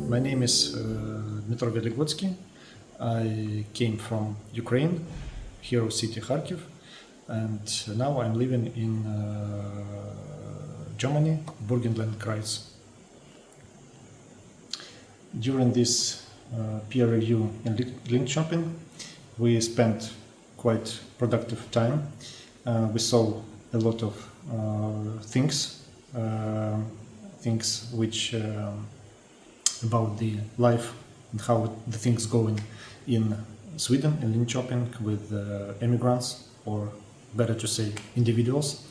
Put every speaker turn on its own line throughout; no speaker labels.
My name is Dmytro Veligotskyi. I came from Ukraine, hero city Kharkiv, and now I'm living in Germany, Burgenland Kreis. During this peer review in Linköping, we spent quite productive time. We saw a lot of things which about the life and how the things going in Sweden, in Linköping, with immigrants, or better to say individuals.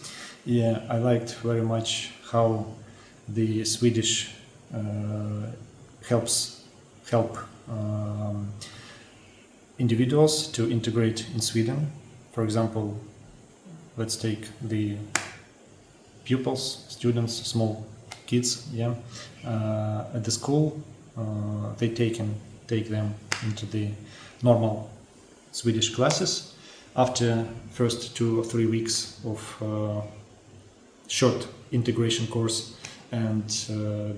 Yeah, I liked very much how the Swedish help individuals to integrate in Sweden. For example, let's take the pupils, students, small kids. Yeah, at the school, they take them into the normal Swedish classes. After first 2 or 3 weeks of short integration course, and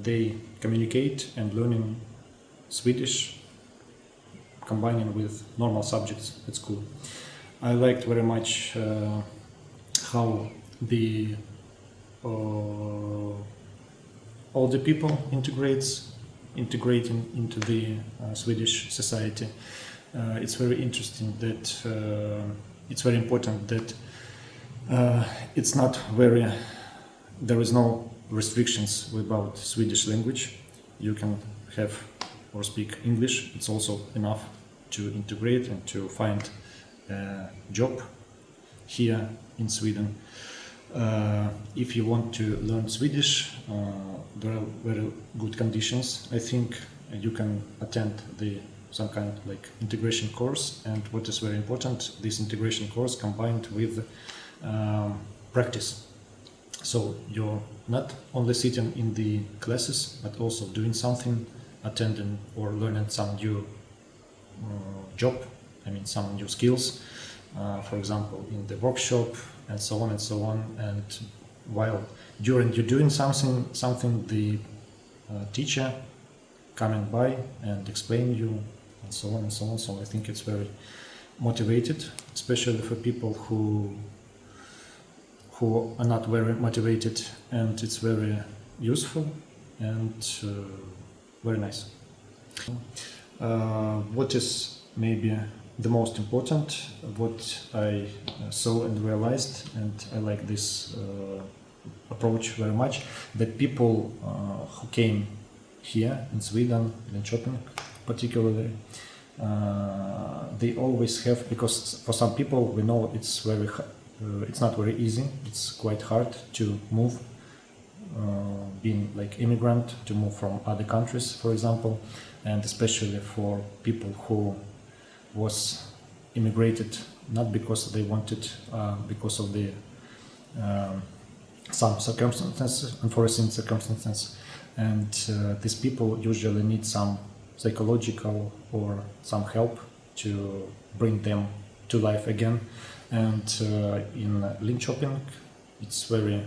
they communicate and learning Swedish, combining with normal subjects at school. I liked very much how the older people integrating into the Swedish society. It's very interesting that it's very important that it's not very, there is no restrictions about Swedish language. You can have or speak English. It's also enough to integrate and to find a job here in Sweden. If you want to learn Swedish, there are very good conditions. I think you can attend some kind of like integration course, and what is very important, this integration course combined with practice. So you're not only sitting in the classes, but also doing something, attending or learning some new job, some new skills, for example, in the workshop, and so on and so on. And while during you're doing something, the teacher coming by and explain you, and so on and so on. So I think it's very motivated, especially for people who are not very motivated, and it's very useful and very nice. What is maybe the most important, what I saw and realized, and I like this approach very much, that people who came here in Sweden, in Linköping particularly, they always have, because for some people we know it's not very easy, it's quite hard to move, being like immigrant, to move from other countries, for example, and especially for people who was immigrated not because they wanted, because of the some circumstances, unforeseen circumstances, and these people usually need some psychological or some help to bring them to life again. And in Linköping, it's very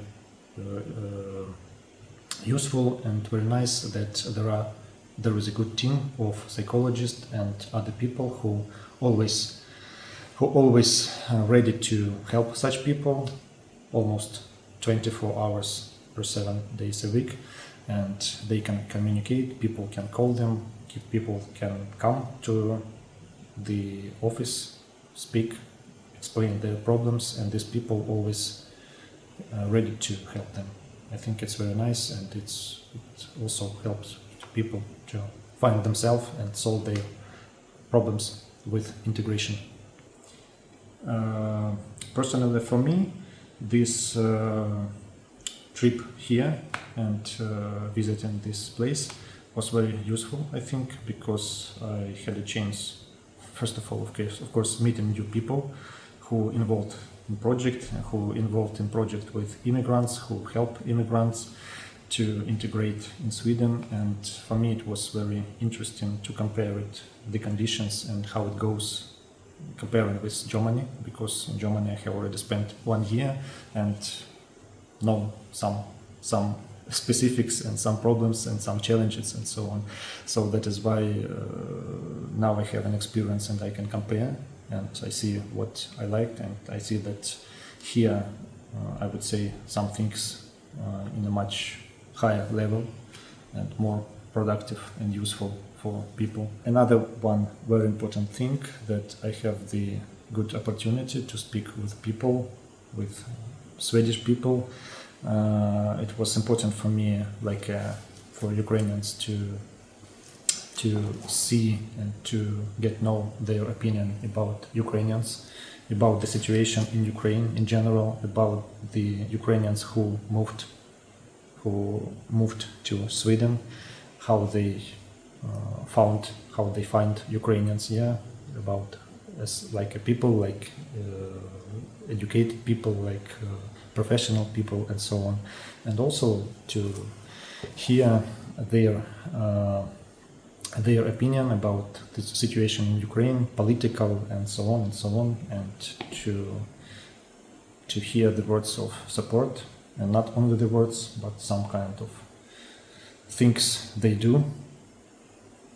useful and very nice that there is a good team of psychologists and other people who always ready to help such people, almost 24 hours per 7 days a week, and they can communicate. People can call them, people can come to the office, speak, explain their problems, and these people always ready to help them. I think it's very nice, and it also helps people to find themselves and solve their problems with integration. Personally, for me, this trip here and visiting this place was very useful, I think, because I had a chance, first of all, of course, meeting new people who involved in project with immigrants, who help immigrants to integrate in Sweden. And for me it was very interesting to compare the conditions and how it goes, comparing with Germany, because in Germany I have already spent 1 year and know some specifics and some problems and some challenges and so on. So that is why now I have an experience and I can compare, and I see what I liked, and I see that here I would say some things in a much higher level and more productive and useful for people. Another one very important thing, that I have the good opportunity to speak with people, with Swedish people. It was important for me, like for Ukrainians, to see and to get know their opinion about Ukrainians, about the situation in Ukraine in general, about the Ukrainians who moved to Sweden, how they find Ukrainians here, about as like a people, like educated people, like professional people, and so on, and also to hear their opinion about the situation in Ukraine, political and so on and so on, and to hear the words of support, and not only the words, but some kind of things they do,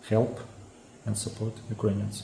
help and support Ukrainians.